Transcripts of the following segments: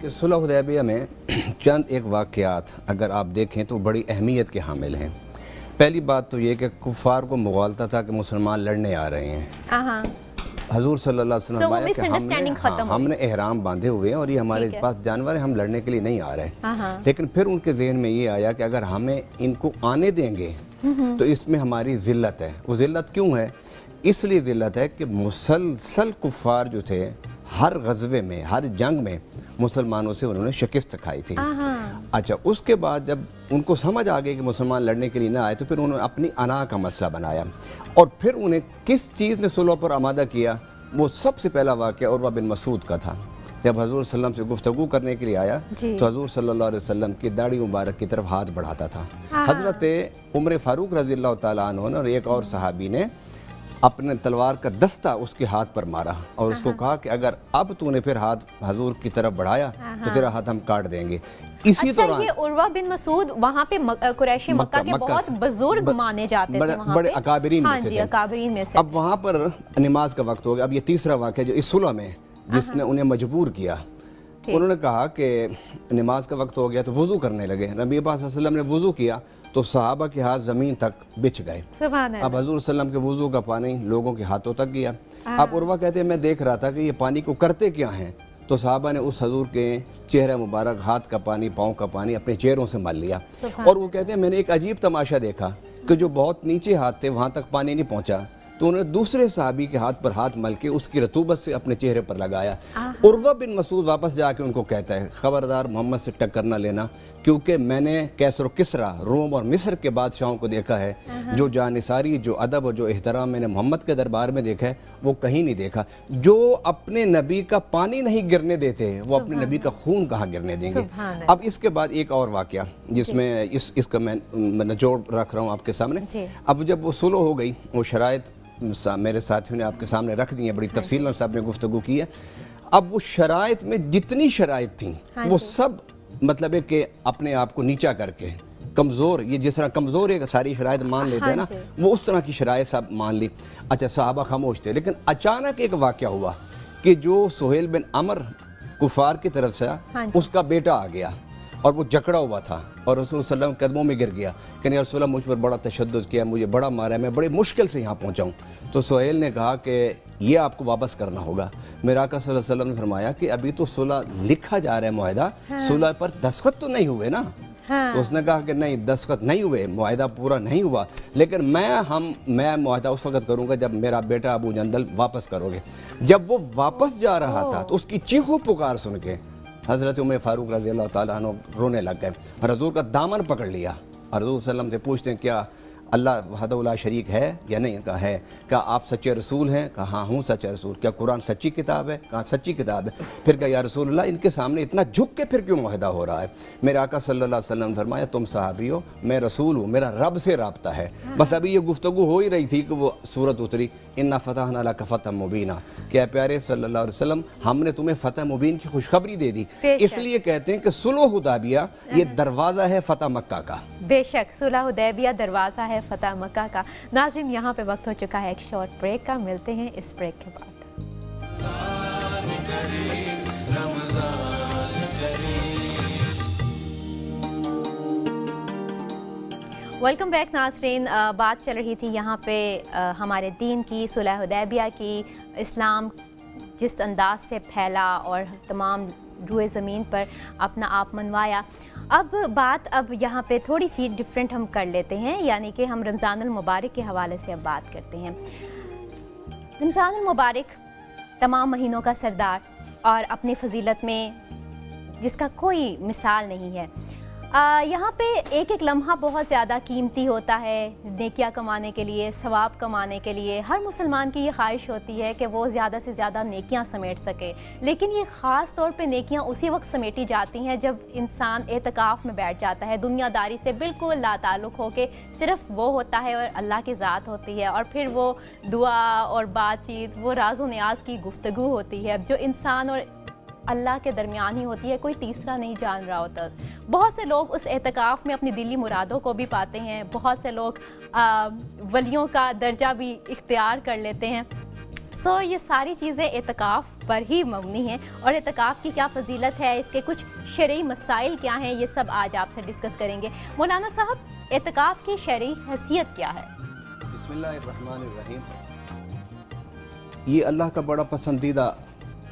کہ صلح حدیبیہ میں چند ایک واقعات اگر آپ دیکھیں تو بڑی اہمیت کے حامل ہیں۔ پہلی بات تو یہ کہ کفار کو مغالطہ تھا کہ مسلمان لڑنے آ رہے ہیں۔ حضور صلی اللہ علیہ وسلم نے فرمایا کہ ہم نے احرام باندھے ہوئے ہیں اور یہ ہمارے پاس جانور ہیں، ہم لڑنے کے لیے نہیں آ رہے۔ لیکن پھر ان کے ذہن میں یہ آیا کہ اگر ہمیں ان کو آنے دیں گے تو اس میں ہماری ذلت ہے۔ وہ ذلت کیوں ہے؟ اس لیے ذلت ہے کہ مسلسل کفار جو تھے ہر غزوے میں، ہر جنگ میں مسلمانوں سے انہوں نے شکست کھائی تھی۔ اچھا، اس کے بعد جب ان کو سمجھ آ گئی کہ مسلمان لڑنے کے لیے نہ آئے تو پھر انہوں نے اپنی انا کا مسئلہ بنایا، اور پھر انہیں کس چیز نے صلح پر آمادہ کیا؟ وہ سب سے پہلا واقعہ عروہ بن مسعود کا تھا۔ جب حضور صلی اللہ علیہ وسلم سے گفتگو کرنے کے لیے آیا تو حضور صلی اللہ علیہ وسلم کی داڑھی مبارک کی طرف ہاتھ بڑھاتا تھا۔ حضرت عمر فاروق رضی اللہ تعالیٰ عنہ اور ایک اور صحابی نے اپنے تلوار کا دستہ اس کے ہاتھ پر مارا اور اس کو کہا کہ اگر اب تو نے پھر ہاتھ حضور کی طرف بڑھایا تو تیرا ہاتھ ہم کاٹ دیں گے۔ اسی دوران یہ عروہ بن مسعود وہاں پہ قریش مکہ کے بہت بزرگ مانے جاتے تھے، بڑے اکابرین میں سے تھے۔ اکابرین میں سے۔ اب وہاں پر نماز کا وقت ہو گیا۔ اب یہ تیسرا واقعہ جو اس صلح میں جس نے انہیں مجبور کیا، انہوں نے کہا کہ نماز کا وقت ہو گیا تو وضو کرنے لگے۔ نبی پاک صلی اللہ علیہ وسلم نے وضو کیا تو صحابہ کے ہاتھ زمین تک بچھ گئے۔ اب حضور صلی اللہ علیہ وسلم کے وضو کا پانی لوگوں کے ہاتھوں تک گیا۔ اب عروہ کہتے ہیں میں دیکھ رہا تھا کہ یہ پانی کو کرتے کیا ہیں، تو صحابہ نے اس حضور کے چہرہ مبارک، ہاتھ کا پانی، پاؤں کا پانی اپنے چہروں سے مل لیا۔ اور وہ کہتے ہیں میں نے ایک عجیب تماشا دیکھا کہ جو بہت نیچے ہاتھ تھے وہاں تک پانی نہیں پہنچا، تو انہوں نے دوسرے صحابی کے ہاتھ پر ہاتھ مل کے اس کی رطوبت سے اپنے چہرے پر لگایا۔ عروہ بن مسعود واپس جا کے ان کو کہتا ہے خبردار محمد سے ٹکر نہ لینا، کیونکہ میں نے کیسر و کسرا، روم اور مصر کے بادشاہوں کو دیکھا ہے، جو جانثاری، جو ادب اور جو احترام میں نے محمد کے دربار میں دیکھا ہے وہ کہیں نہیں دیکھا۔ جو اپنے نبی کا پانی نہیں گرنے دیتے وہ اپنے نبی کا خون کہاں گرنے دیں گے۔ اب اس کے بعد ایک اور واقعہ جس میں اس کا میں نچوڑ رکھ رہا ہوں آپ کے سامنے۔ اب جب وہ صلح ہو گئی، وہ شرائط میرے ساتھیوں نے آپ کے سامنے رکھ دی ہیں، بڑی تفصیل میں صاحب نے گفتگو کی ہے۔ اب وہ شرائط میں جتنی شرائط تھیں وہ سب مطلب ہے کہ اپنے آپ کو نیچا کر کے کمزور، یہ جس طرح کمزور ہے ساری شرائط مان لیتے ہیں نا، وہ اس طرح کی شرائط سب مان لی۔ اچھا، صحابہ خاموش تھے، لیکن اچانک ایک واقعہ ہوا کہ جو سہیل بن عمر کفار کی طرف سے اس کا بیٹا آ گیا اور وہ جکڑا ہوا تھا اور رسول صلی اللہ علیہ وسلم قدموں میں گر گیا کہ یا رسول اللہ مجھ پر بڑا تشدد کیا، مجھے بڑا مارا ہے، میں بڑے مشکل سے یہاں پہنچا ہوں۔ تو سہیل نے کہا کہ یہ آپ کو واپس کرنا ہوگا۔ میرا آقا صلی اللہ علیہ وسلم نے فرمایا کہ ابھی تو صلح لکھا جا رہا ہے، معاہدہ، صلح پر دستخط تو نہیں ہوئے نا۔ تو اس نے کہا کہ نہیں، دستخط نہیں ہوئے، معاہدہ پورا نہیں ہوا، لیکن میں معاہدہ اس وقت کروں گا جب میرا بیٹا ابو جندل واپس کرو گے۔ جب وہ واپس جا رہا تھا تو اس کی چیخ و پکار سن کے حضرت عمر فاروق رضی اللہ تعالیٰ عنہ رونے لگ گئے اور حضور کا دامن پکڑ لیا اور حضور صلی اللہ علیہ وسلم سے پوچھتے ہیں کیا اللہ وحدہ لا شریک ہے یا نہیں؟ کہا ہے۔ کہا آپ سچے رسول ہیں؟ کہا ہاں ہوں سچا رسول۔ کیا قرآن سچی کتاب ہے؟ کہا سچی کتاب ہے۔ پھر کہا یا رسول اللہ ان کے سامنے اتنا جھک کے پھر کیوں معاہدہ ہو رہا ہے؟ میرے آقا صلی اللہ علیہ وسلم نے فرمایا تم صحابی ہو، میں رسول ہوں، میرا رب سے رابطہ ہے۔ بس ابھی یہ گفتگو ہو ہی رہی تھی کہ وہ سورت اتری انا فتحنا لک فتحا مبینا، کہ پیارے صلی اللہ علیہ وسلم ہم نے تمہیں فتح مبین کی خوشخبری دے دی۔ اس لیے کہتے ہیں کہ صلح حدیبیہ یہ دروازہ ہے فتح مکہ کا۔ بے شک صلح حدیبیہ دروازہ ہے فتح مکہ کا۔ ناظرین یہاں پہ وقت ہو چکا ہے ایک شارٹ بریک کا، ملتے ہیں اس بریک کے بعد۔ ویلکم بیک ناظرین، بات چل رہی تھی یہاں پہ ہمارے دین کی، صلح حدیبیہ کی، اسلام جس انداز سے پھیلا اور تمام روئے زمین پر اپنا آپ منوایا۔ اب یہاں پہ تھوڑی سی ڈیفرنٹ ہم کر لیتے ہیں، یعنی کہ ہم رمضان المبارک کے حوالے سے اب بات کرتے ہیں۔ رمضان المبارک تمام مہینوں کا سردار اور اپنی فضیلت میں جس کا کوئی مثال نہیں ہے۔ یہاں پہ ایک ایک لمحہ بہت زیادہ قیمتی ہوتا ہے نیکیاں کمانے کے لیے، ثواب کمانے کے لیے۔ ہر مسلمان کی یہ خواہش ہوتی ہے کہ وہ زیادہ سے زیادہ نیکیاں سمیٹ سکے، لیکن یہ خاص طور پہ نیکیاں اسی وقت سمیٹی جاتی ہیں جب انسان اعتکاف میں بیٹھ جاتا ہے، دنیا داری سے بالکل لا تعلق ہو کے صرف وہ ہوتا ہے اور اللہ کی ذات ہوتی ہے، اور پھر وہ دعا اور بات چیت، وہ راز و نیاز کی گفتگو ہوتی ہے جو انسان اور اللہ کے درمیان ہی ہوتی ہے، کوئی تیسرا نہیں جان رہا ہوتا۔ بہت سے لوگ اس اعتکاف میں اپنی دلی مرادوں کو بھی پاتے ہیں، بہت سے لوگ ولیوں کا درجہ بھی اختیار کر لیتے ہیں۔ یہ ساری چیزیں اعتکاف پر ہی مبنی ہے، اور اعتکاف کی کیا فضیلت ہے، اس کے کچھ شرعی مسائل کیا ہیں، یہ سب آج آپ سے ڈسکس کریں گے۔ مولانا صاحب، اعتکاف کی شرعی حیثیت کیا ہے؟ بسم اللہ الرحمن الرحیم۔ یہ اللہ کا بڑا پسندیدہ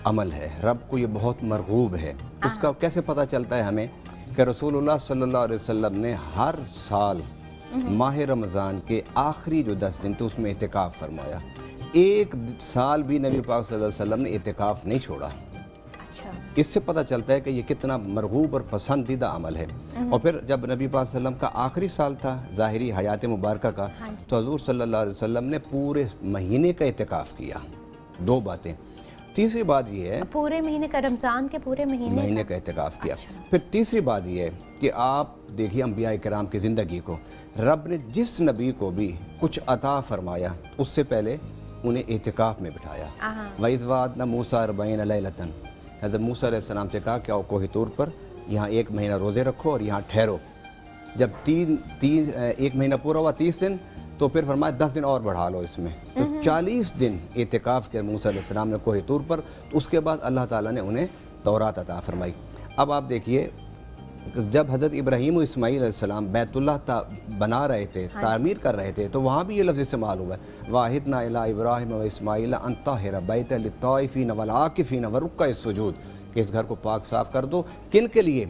عمل ہے، رب کو یہ بہت مرغوب ہے۔ اس کا کیسے پتہ چلتا ہے ہمیں کہ رسول اللہ صلی اللہ علیہ وسلم نے ہر سال ماہ رمضان کے آخری جو 10 دن تھے اس میں اعتکاف فرمایا۔ ایک سال بھی نبی پاک صلی اللہ علیہ وسلم نے اعتکاف نہیں چھوڑا۔ اس سے پتہ چلتا ہے کہ یہ کتنا مرغوب اور پسندیدہ عمل ہے۔ اور پھر جب نبی پاک صلی اللہ علیہ وسلم کا آخری سال تھا ظاہری حیات مبارکہ کا، تو حضور صلی اللہ علیہ وسلم نے پورے مہینے کا اعتکاف کیا۔ دو باتیں۔ تیسری بات یہ ہے، پورے مہینے کا، رمضان کے پورے مہینے کا اعتکاف کیا۔ پھر تیسری بات یہ ہے کہ آپ دیکھیے انبیاء کرام کی زندگی کو، رب نے جس نبی کو بھی کچھ عطا فرمایا اس سے پہلے انہیں اعتکاف میں بٹھایا۔ وَإِذْ وَعَدْنَا مُوسَىٰ 40 لَيْلَةً، حضرت موسیٰ علیہ السلام سے کہا کہ آؤ کوہ طور پر، یہاں 1 مہینہ روزے رکھو اور یہاں ٹھہرو۔ جب 1 مہینہ پورا ہوا 30 دن، تو پھر فرمایا 10 دن اور بڑھا لو اس میں، تو 40 دن اعتکاف کیا موسیٰ علیہ السلام نے کوہ طور پر۔ تو اس کے بعد اللہ تعالیٰ نے انہیں تورات عطا فرمائی۔ اب آپ دیکھیے، جب حضرت ابراہیم و اسماعیل علیہ السلام بیت اللہ بنا رہے تھے، تعمیر کر رہے تھے، تو وہاں بھی یہ لفظ استعمال ہوا ہے، وَاحِدْنَا إِلَىٰ إِبْرَاهِيمَ وَإِسْمَاعِيلَ أَن طَهِّرَ بَيْتَ لِلطَّائِفِينَ وَالْعَاكِفِينَ وَالرُّكَّعِ السُّجُودِ، کہ اس گھر کو پاک صاف کر دو، کن کے لیے؟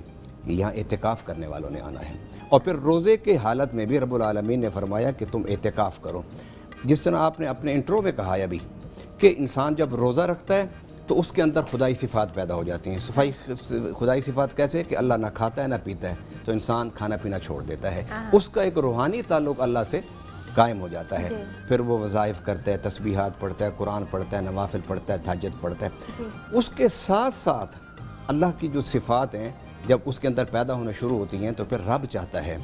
یہاں اعتکاف کرنے والوں نے آنا ہے۔ اور پھر روزے کے حالت میں بھی رب العالمین نے فرمایا کہ تم اعتکاف کرو۔ جس طرح آپ نے اپنے انٹرو میں کہا ہے ابھی کہ انسان جب روزہ رکھتا ہے تو اس کے اندر خدائی صفات پیدا ہو جاتی ہیں۔ خدائی صفات کیسے؟ کہ اللہ نہ کھاتا ہے نہ پیتا ہے، تو انسان کھانا پینا چھوڑ دیتا ہے، اس کا ایک روحانی تعلق اللہ سے قائم ہو جاتا ہے۔ پھر وہ وظائف کرتا ہے، تسبیحات پڑھتا ہے، قرآن پڑھتا ہے، نوافل پڑھتا ہے، تہجد پڑھتا ہے۔ اس کے ساتھ ساتھ اللہ کی جو صفات ہیں جب اس کے اندر پیدا ہونا شروع ہوتی ہیں، تو پھر رب چاہتا ہے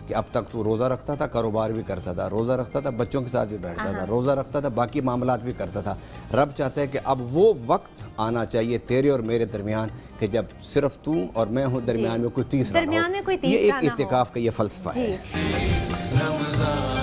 کہ اب تک تو روزہ رکھتا تھا، کاروبار بھی کرتا تھا، روزہ رکھتا تھا، بچوں کے ساتھ بھی بیٹھتا تھا، روزہ رکھتا تھا، باقی معاملات بھی کرتا تھا۔ رب چاہتا ہے کہ اب وہ وقت آنا چاہیے تیرے اور میرے درمیان کہ جب صرف تو اور میں ہوں، درمیان میں کوئی تیسرا نہ ہو۔ یہ ایک اعتکاف کا یہ فلسفہ ہے۔ رمضان